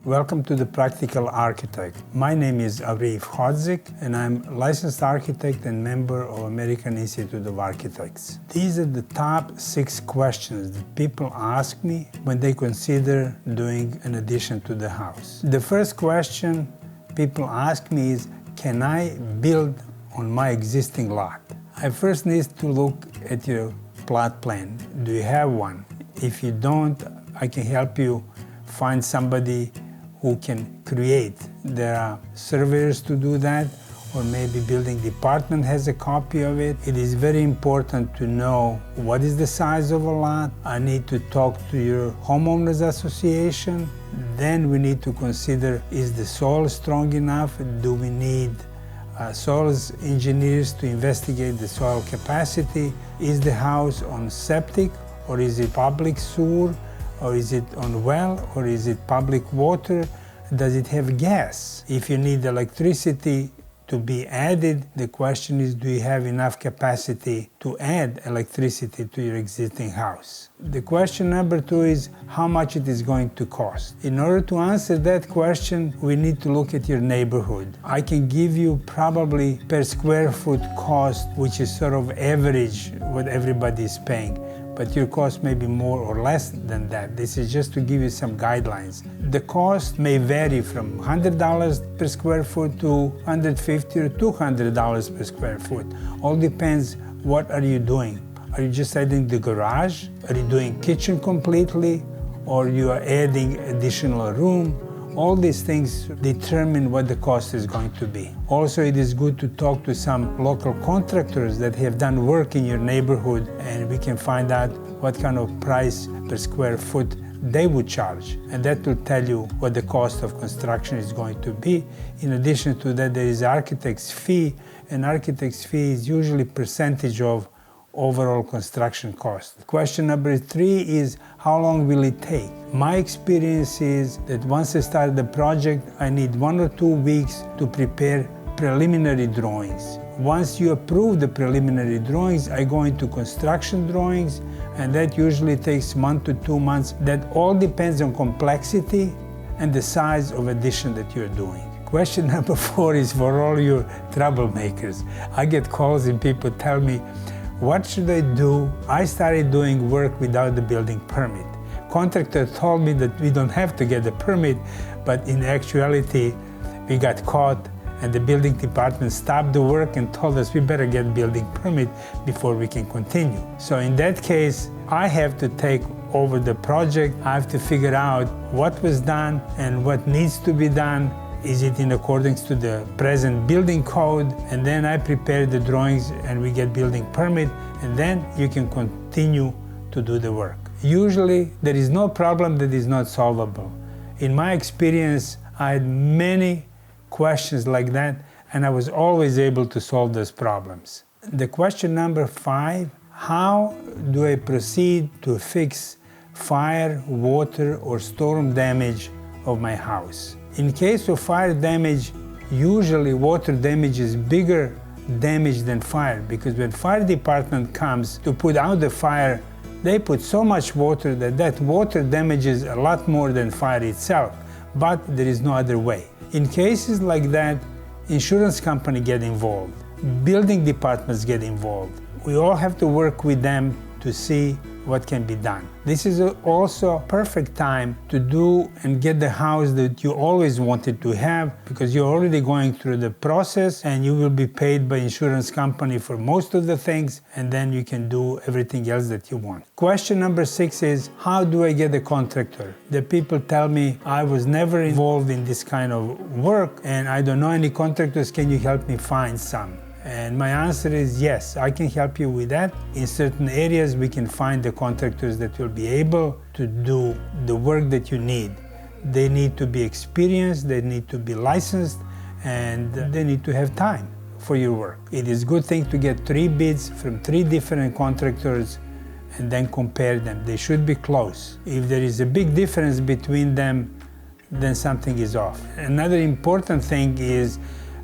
Welcome to The Practical Architect. My name is Arif Hodzik, and I'm a licensed architect and member of American Institute of Architects. These are the top 6 questions that people ask me when they consider doing an addition to the house. The first question people ask me is, can I build on my existing lot? I first need to look at your plot plan. Do you have one? If you don't, I can help you find somebody who can create. There are surveyors to do that, or maybe building department has a copy of it. It is very important to know what is the size of a lot. I need to talk to your homeowners association. Then we need to consider, is the soil strong enough? Do we need soils engineers to investigate the soil capacity? Is the house on septic, or is it public sewer? Or is it on well, or is it public water? Does it have gas? If you need electricity to be added, the question is, do you have enough capacity to add electricity to your existing house? The question number 2 is how much it is going to cost. In order to answer that question, we need to look at your neighborhood. I can give you probably per square foot cost, which is sort of average what everybody is paying. But your cost may be more or less than that. This is just to give you some guidelines. The cost may vary from $100 per square foot to $150 or $200 per square foot. All depends, what are you doing? Are you just adding the garage? Are you doing kitchen completely? Or you are adding additional room? All these things determine what the cost is going to be. Also, it is good to talk to some local contractors that have done work in your neighborhood, and we can find out what kind of price per square foot they would charge. And that will tell you what the cost of construction is going to be. In addition to that, there is architect's fee, and architect's fee is usually percentage of overall construction cost. Question number 3 is, how long will it take? My experience is that once I start the project, I need 1 or 2 weeks to prepare preliminary drawings. Once you approve the preliminary drawings, I go into construction drawings, and that usually takes 1 to 2 months. That all depends on complexity and the size of addition that you're doing. Question number 4 is for all your troublemakers. I get calls and people tell me, what should I do? I started doing work without the building permit. Contractor told me that we don't have to get a permit, but in actuality, we got caught, and the building department stopped the work and told us we better get building permit before we can continue. So in that case, I have to take over the project. I have to figure out what was done and what needs to be done. Is it in accordance to the present building code? And then I prepare the drawings and we get building permit, and then you can continue to do the work. Usually there is no problem that is not solvable. In my experience, I had many questions like that, and I was always able to solve those problems. The question number 5, how do I proceed to fix fire, water, or storm damage of my house? In case of fire damage, usually water damage is bigger damage than fire, because when fire department comes to put out the fire, they put so much water that water damages a lot more than fire itself, but there is no other way. In cases like that, insurance company get involved, building departments get involved. We all have to work with them to see what can be done. This is also a perfect time to do and get the house that you always wanted to have, because you're already going through the process and you will be paid by insurance company for most of the things, and then you can do everything else that you want. Question number 6 is, how do I get a contractor? The people tell me, I was never involved in this kind of work and I don't know any contractors, can you help me find some? And my answer is yes, I can help you with that. In certain areas, we can find the contractors that will be able to do the work that you need. They need to be experienced, they need to be licensed, and they need to have time for your work. It is a good thing to get 3 bids from 3 different contractors and then compare them. They should be close. If there is a big difference between them, then something is off. Another important thing is,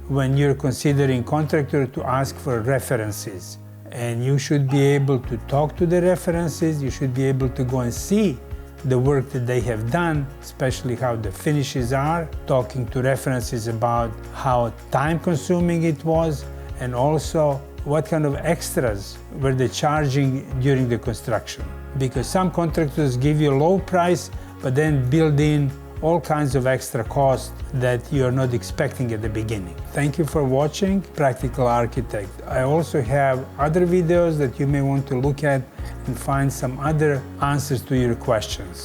when you're considering contractor, to ask for references. And you should be able to talk to the references, you should be able to go and see the work that they have done, especially how the finishes are, talking to references about how time-consuming it was, and also what kind of extras were they charging during the construction. Because some contractors give you a low price, but then build in all kinds of extra costs that you're not expecting at the beginning. Thank you for watching Practical Architect. I also have other videos that you may want to look at and find some other answers to your questions.